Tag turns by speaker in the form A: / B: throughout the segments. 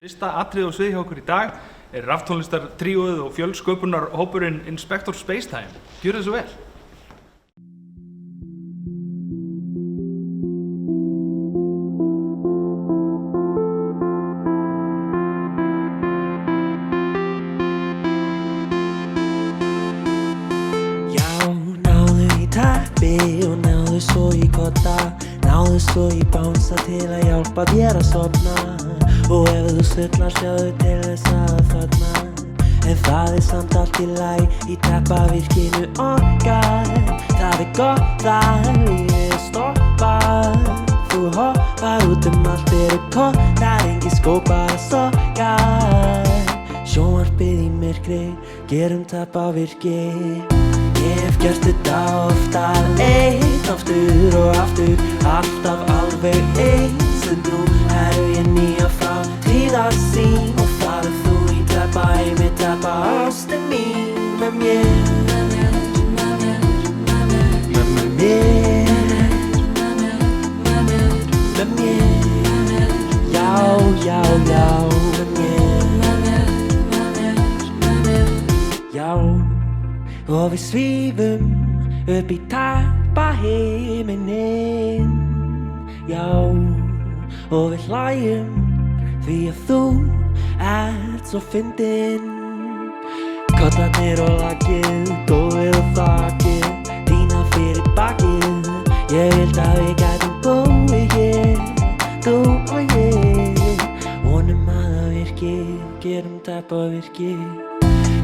A: Fyrsta atriði á sviði hjá okkur í dag er raftónlistar tríóið og fjölsköpunar hópurinn Inspector Spacetime. Gjörðu svo vel.
B: Og náðu svo í kotta, náðu svo í bánsa til að hjálpa þér að sofna. Og ef þú stullar sjáðu til þess að þarna, en það er samt allt í lagi í teppavirkinu okkar. Það er gott að lífið stoppar, þú hoppar út allt fyrir kott, það er engin skópar sokkar. Sjónvarpið í myrkri, gerum teppavirki. Ég hef gert þetta ofta, einn aftur og aftur, alltaf alveg eins. En nú eru ég nýja framtíðarsýn, og farið þú í teppa, með teppa ástin mín. Með mér, með mér, með mér, já, já, já, með mér, já. Og við svífum upp í teppahimininn, já. Og við hlæjum því að þú ert svo fyndin. Kollarnir og lakið, gólfið og þakið, dýna fyrir bakið. Ég vilt að við gætum búið hér, þú og ég. Vonum að það virki, gerum teppavirki.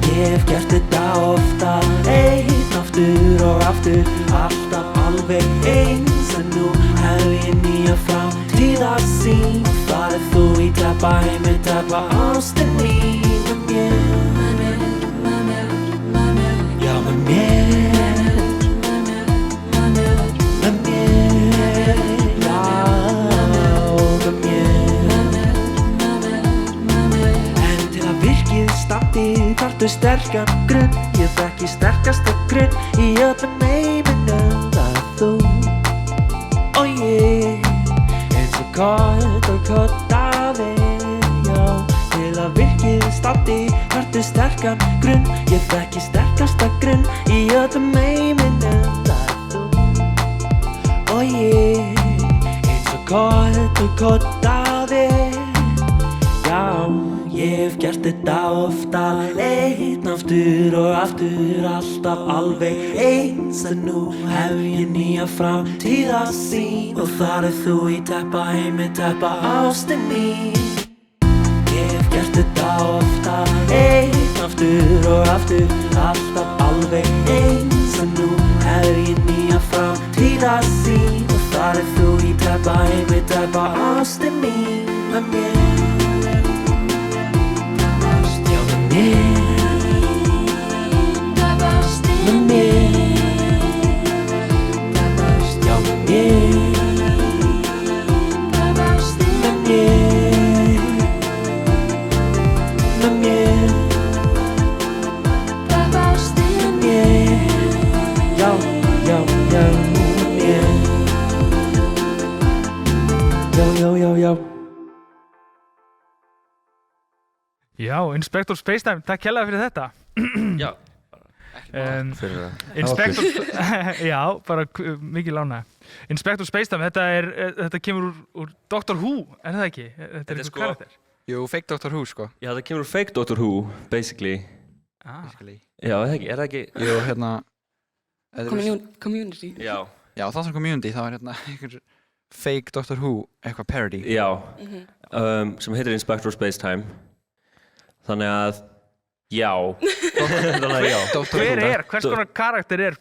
B: Ég hef gert þetta ofta, einn aftur og aftur, alltaf alveg eins. En nú hef ég nýja framtíðarsýn, farið þú í teppa, með teppa ástin mín. Með mér, já, með mér, með mér, já, með mér. En til að virkið standi þarftu sterkan grunn. Ég þekki sterkasta grunn í öllum heiminum. Það er þú og ég, eins og kott og kottaði, já. Til að virkið standi þarftu sterkan grunn. Ég þekki sterkasta grunn í öllum heiminum. Það er þú og ég, eins og kott og kottaði, já. Ég hef gert þetta ofta, einn aftur og aftur, alltaf alveg eins. En nú hef ég nýja framtíðarsýn, og þar er þú í teppa, með teppa ástin mín. Ég hef gert þetta ofta, einn aftur og aftur, alltaf alveg eins. En nú hef ég nýja framtíðarsýn, og þar er þú í teppa, með teppa ástin mín. Með mér, með mér, já, með mér, með mér, með mér, með mér, já, já, já, með mér, já, já.
A: Já, Inspector Spacetime, takk kærlega fyrir þetta.
C: Já,
D: fyrir það.
A: Inspector, já, bara mikið lánaði. Inspector Spacetime, þetta kemur úr Doctor Who, er það ekki? Þetta er einhver karakter.
D: Jú, fake Doctor Who, sko.
C: já, það kemur úr fake Doctor Who, basically. Já, er það ekki?
D: Jú, hérna...
E: Community.
C: Já.
D: Já, það sem community, það var hérna einhver fake Doctor Who, eitthvað parody.
C: Já, sem heitir Inspector Spacetime. Þannig að, já. Þannig að já.
A: Hvers konar karakter er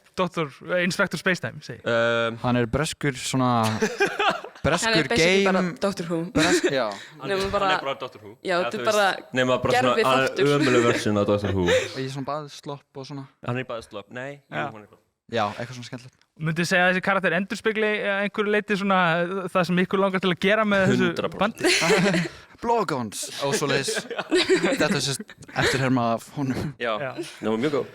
A: Inspector Spacetime, segi?
D: Hann er breskur svona...
E: Hann
D: Breskur
E: er basically bara
D: game...
E: Doctor Who.
D: Já.
E: Nefnum bara,
C: Hann er bara Doctor Who.
E: já, þetta er bara
C: Nefnum bara
E: gervi
C: svona, hann
E: þáttur.
C: er ömuleg version af Doctor Who.
D: Og ég svona baðslopp og svona.
C: Hann er í baðslopp, nei, jú,
A: Já.
C: hann er bara.
D: Já, eitthvað svona skemmtilegt.
A: Myndið segja að þessi karakter endurspegli einhverju leyti svona það sem ykkur langar til að gera með þessu
C: 100%.
A: bandi?
D: Blógons og svoleiðis. Þetta er sérst eftirherma af honum.
C: Já,
A: Já.
C: það var mjög góð.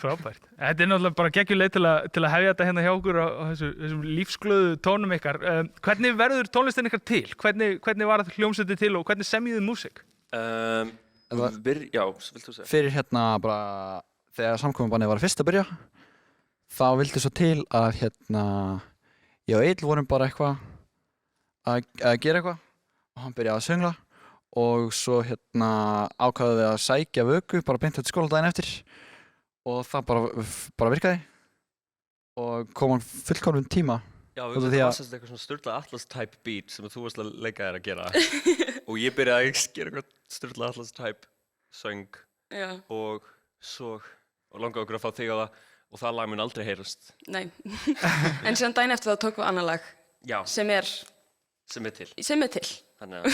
A: Frábært. Þetta er náttúrulega bara geggjuleið til að hefja þetta hérna hjá okkur á þessum lífsglöðu tónum ykkar. Hvernig verður tónlistin ykkar til? Hvernig var þetta hljómsveitin til og hvernig semjið þið músík?
C: Já, vilt þú segja?
D: Fyrir hérna bara þegar samkomubannið var fyrst að byrja þá vildi svo til að hérna ég og Egill vorum bara eitthvað að gera eitthvað og hann byrjaði að söngla og svo hérna ákváðum við að sækja vöku bara beint til skóla daginn eftir og það bara virkaði og kom hann fullkomnum tíma.
C: Já, við varum að setja eitthvað svona Sturla Atlas type beat sem þú varst að leika þér að gera og ég byrjaði að gera eitthvað Sturla Atlas type söng og svo langaði okkur að fá þig á það og það lag mun aldrei heyrast.
E: Nei, en síðan daginn eftir þá tókum við annar lag sem er til.
C: Þannig að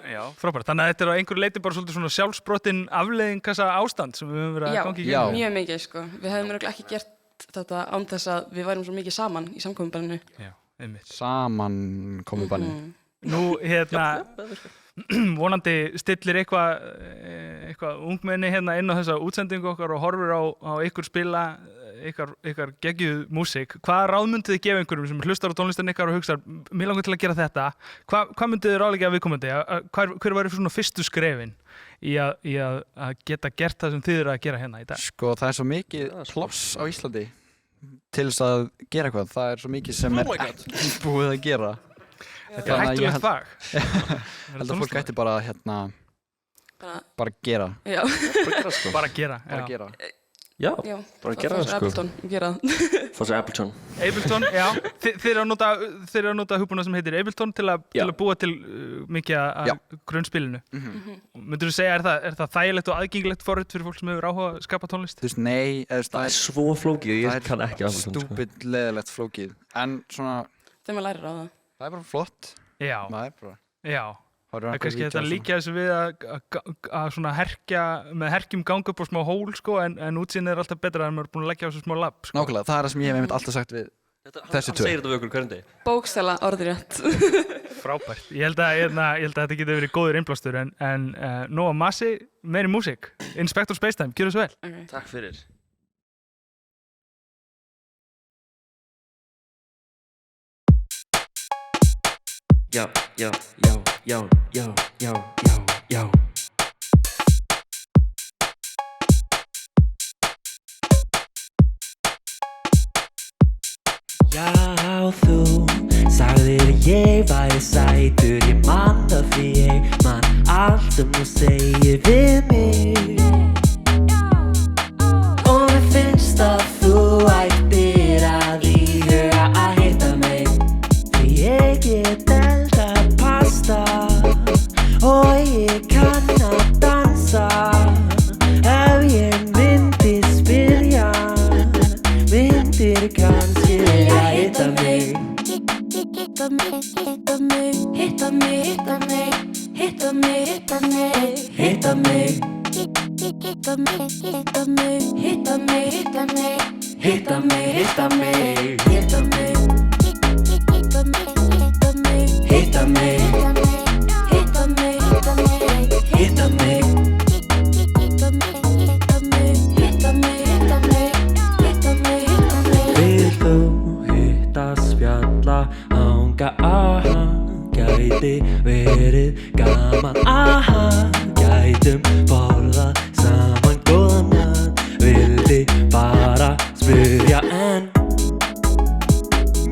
A: Já, frábært. Þannig að þetta er á einhverju leiti bara svolítið svona sjálfsbrottin afleiðing þessa ástand sem við höfum verið að gangi í gegnum.
E: Já, mjög mikið sko. Við hefðum örugglega ekki gert þetta án þess að við værum svo mikið saman í samkomubanninu.
A: Já, einmitt.
D: Samankomubanninu.
A: Nú, vonandi stillir eitthvað ungmenni hérna inn á þessa útsendingu okkar og horfir á ykkur spila ykkar geggjuð músík. Hvað ráð myndið þið gefa einhverjum sem hlustar á tónlistin ykkar og hugsar, mig langar til að gera þetta? Hvað myndið þið ráðleggja viðkomandi? Hver væri svona fyrstu skrefin í að geta gert það sem þið eru að gera hérna í dag?
D: Sko, það er svo mikið pláss á Íslandi til þess að gera eitthvað. Það er svo mikið sem ekki búið að gera.
A: Þetta er hættulegt fag.
D: Ég held að fólk ætti bara hérna bara gera.
E: Já.
A: Bara gera.
C: Já, bara gera það sko.
E: Ableton, gera það.
C: Fá sér Ableton.
A: Ableton, já. Þið eru að nota hugbúnað sem heitir Ableton til að búa til mikið af grunnspilinu. Myndirðu segja, er það þægilegt og aðgengilegt forrit fyrir fólk sem hefur áhuga að skapa tónlist?
D: Þú veist, nei.
C: Það er svo flókið, ég kann ekki Ableton.
D: Það er stúpid leðilegt flókið. En svona
E: þegar maður lærir á það.
D: Það er bara flott.
A: Já.
D: Maður er bara.
A: Já. Það er kannski þetta líka þessu við að svona með herkjum ganga upp á smá hól sko, en útsýnið er alltaf betra en maður er búin að leggja á þessu smá labb sko.
D: Nákvæmlega, það er það sem ég hef einmitt alltaf sagt við þessi tvö.
C: Hann segir þetta við okkur hverjum degi.
E: Bókstaflega orðrétt.
A: Frábært. Ég held að þetta getur verið góður innblástur en Nóa Massi, meiri músík. Inspector Spacetime, gjörðu svo vel.
E: Okay.
C: Takk fyrir.
B: Já, já, já, já, já, já, já, já. Já, þú sagðir ég væri sætur, ég man það því ég man allt sem þú segir við mig. Og mér finnst að þú ættir að íhuga að hitta mig, því ég get og ég kann að dansa. Ef ég myndi spyrja, myndir kannski vilja hitta mig. Hitta mig, hitta mig, hitta mig, hitta mig, hitta mig, hitta mig, hitta mig, hitta mig, hitta mig, hitta mig, hitta mig, hitta mig, hitta mig, hitta mig, hitta mig, hitta mig, hitta mig. Hitta mig, hitta mig, hitta mig, hitta mig, hitta mig, hitta mig, hitta mig. Vil þú hittast, spjalla, hanga, gæti verið gaman, gætum borðað saman góðan mat, vildi bara spyrja en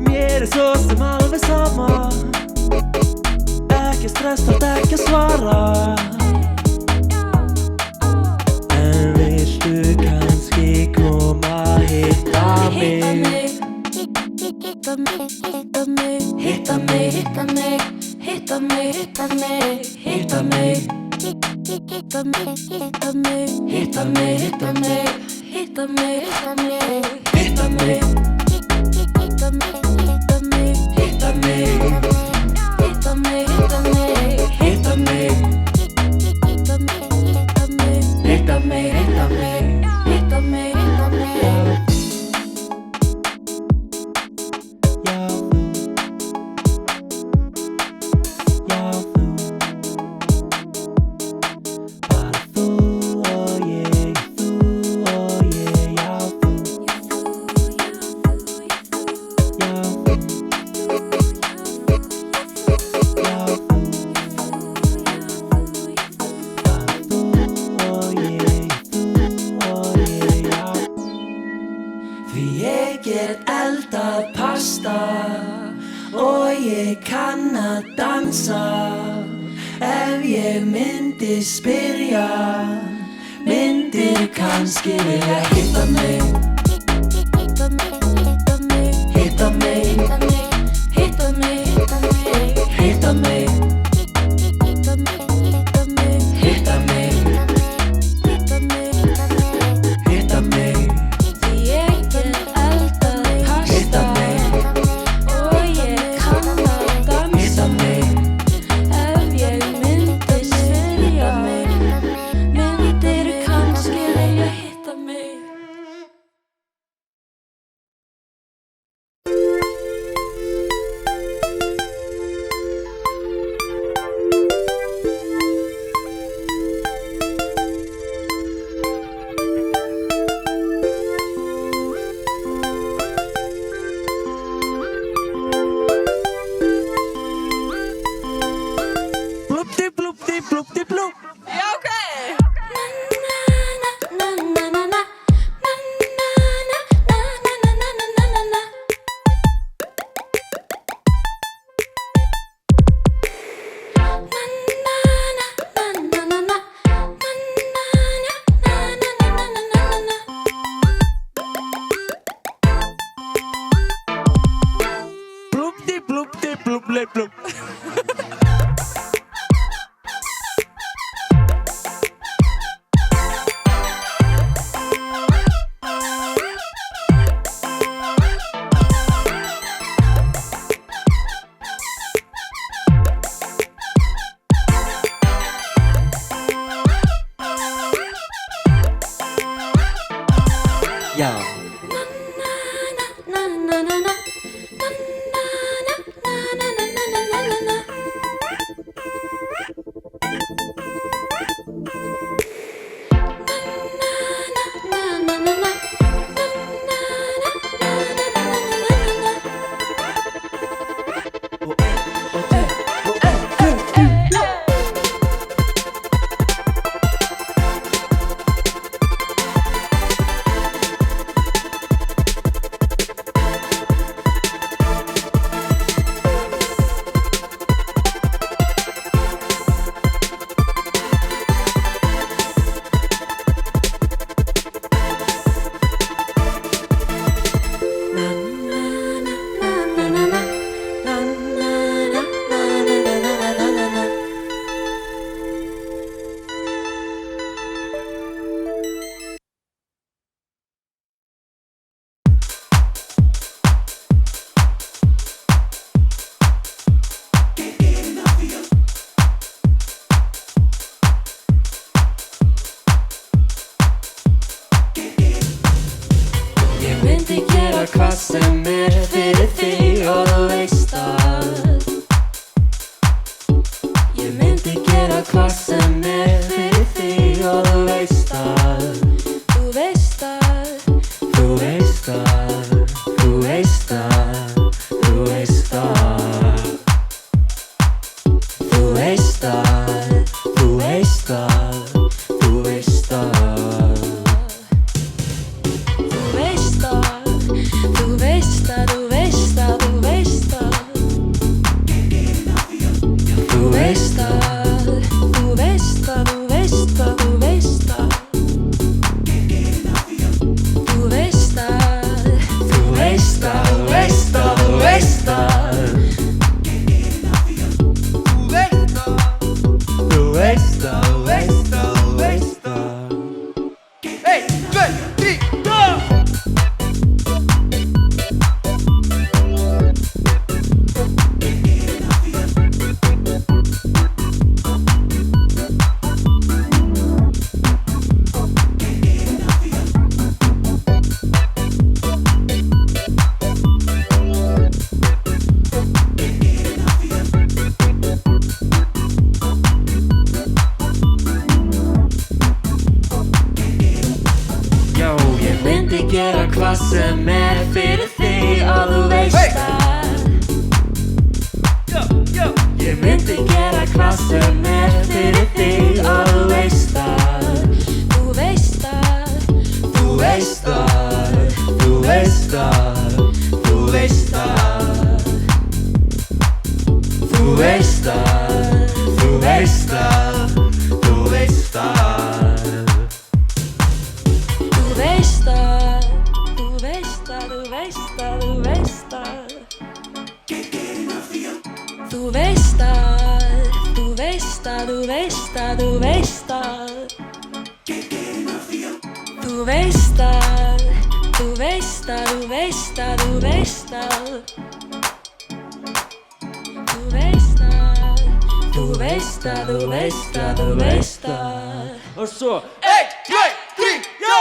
B: mér svo sem alveg sama, ekki stress, þarft ekki að svara. En viltu kannski koma hitta mig? Hitta mig, hitta mig, hitta mig, hitta mig, hitta mig, hitta mig, hitta mig, hitta mig, hitta mig, hitta mig, hitta mig, hitta mig, hitta mig, hitta mig, hitta mig, hitta mig, hitta mig. Hitta mig, hitta mig, hitta mig, hitta mig, hitta mig, hitta mig, hitta mig, hitta mig, hitta mig. Já, bara þú og ég, já þú, já. ég kann að dansa. Ef ég myndi spyrja, myndir kannski vilja hitta mig. Hitta mig, hitta mig, hitta mig, hitta mig, hitta mig, hitta mig, hitta mig. Því ég get eldað pasta og ég kann að dansa. Ef ég myndi spyrja mig, myndir kannski vilja hitta mig. Blúpti-blúpti-blúpti-blúp.
E: Já, ok.
B: Blúpti-blúpti-blúpti-blúp. Já. Myndi gera hvað sem fyrir þig og þú veist að. Ég myndi gera hvað sem fyrir þig og þú veist að. Þú veist að. Þú veist að. Þú veist að. Þú veist að. Þú veist að. Þú veist að. Þú veist að. Þú veist að, þú veist að, þú veist að. Þú veist að, þú veist að, þú veist að, þú veist að. Þú veist að, þú veist að, þú veist að, þú veist að. Þú veist að, þú veist að, þú veist að, þú veist að. 1, 2, 3, go! Gera hvað sem fyrir þig og þú veist að. Ég myndi gera hvað sem fyrir þig og þú veist að. Þú veist að. Þú veist að. Þú veist að. Þú veist að. veist það, þú veist það.
F: Þú veist það, þú veist það, þú veist það, þú veist það. Þú veist það, þú veist það, þú veist það, þú veist það. Þú veist það, þú veist það, þú veist það, þú veist það. Þú veist það, þú veist það, þú veist það, þú veist það.
B: Og svo 1, 2, 3, já!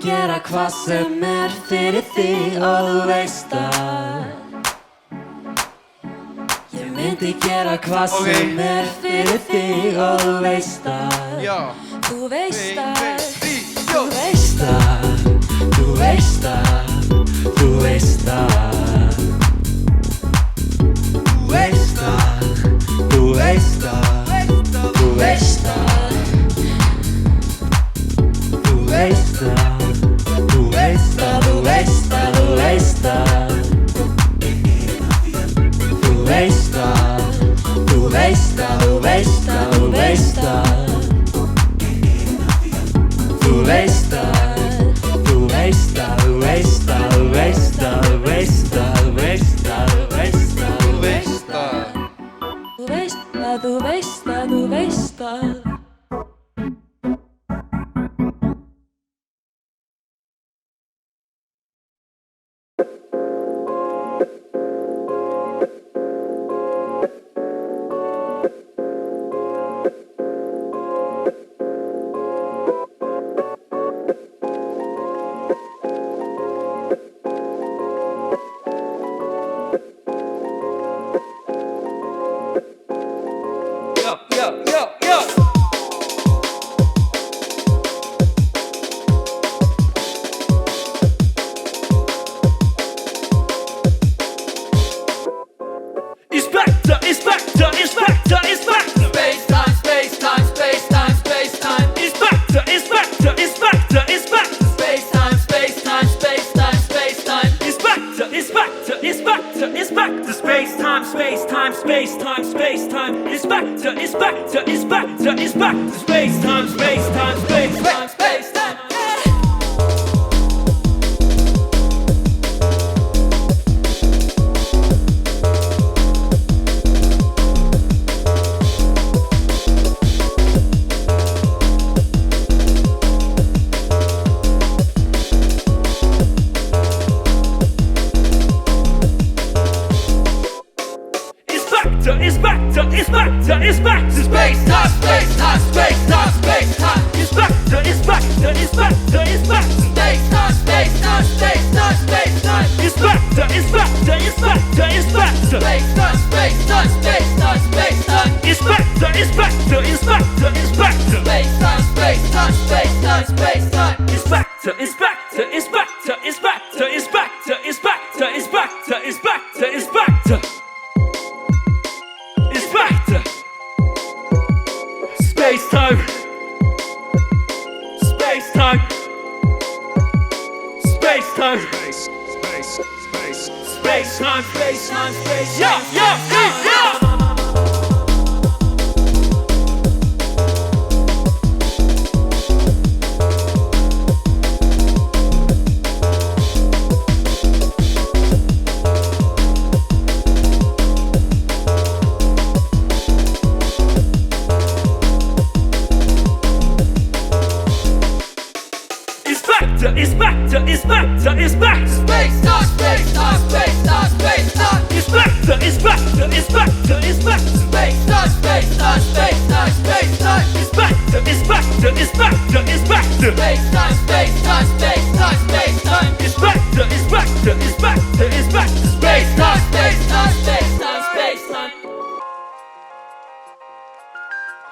F: Gera hvað sem fyrir þig og þú veist það. Ég myndi gera hvað sem fyrir þig og þú veist það. Þú veist það, þú veist það, þú veist það, þú veist það. Þú veist það, þú veist það, þú veist það. Þú veist það. Þú veist það, þú veist það, þú veist það. Þú veist það, þú veist það, þú veist það, þú veist það. Þú veist það, þú veist það, þú veist það, þú veist það, þú veist það, þú veist það, þú veist það, þú veist það. Þú veist það, þú veist það, þú veist það.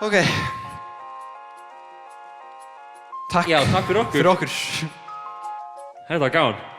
D: Ok. Takk.
G: Já, takk fyrir okkur.
D: Fyrir okkur.
G: Þetta var gaman.